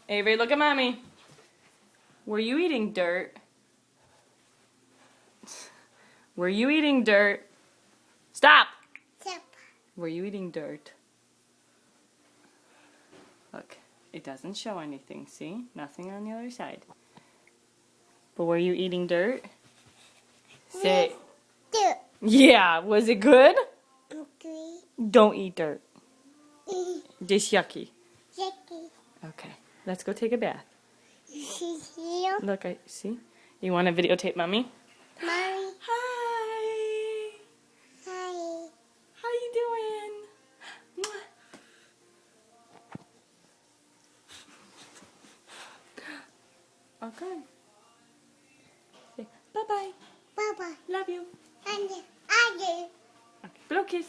Avery, look at mommy. Were you eating dirt? Were you eating dirt? Stop! Yep. Were you eating dirt? Look, it doesn't show anything, see? Nothing on the other side. But were you eating dirt? Say, Dirt. yeah, was it good? Okay. Don't eat dirt. Just yucky. Yucky. Okay, let's go take a bath. See you. Look, I see. You want to videotape mommy? Mommy. Hi. Hi. How you doing? Okay. Say bye-bye. Baba. Love you. And I do. Okay. Blow kiss.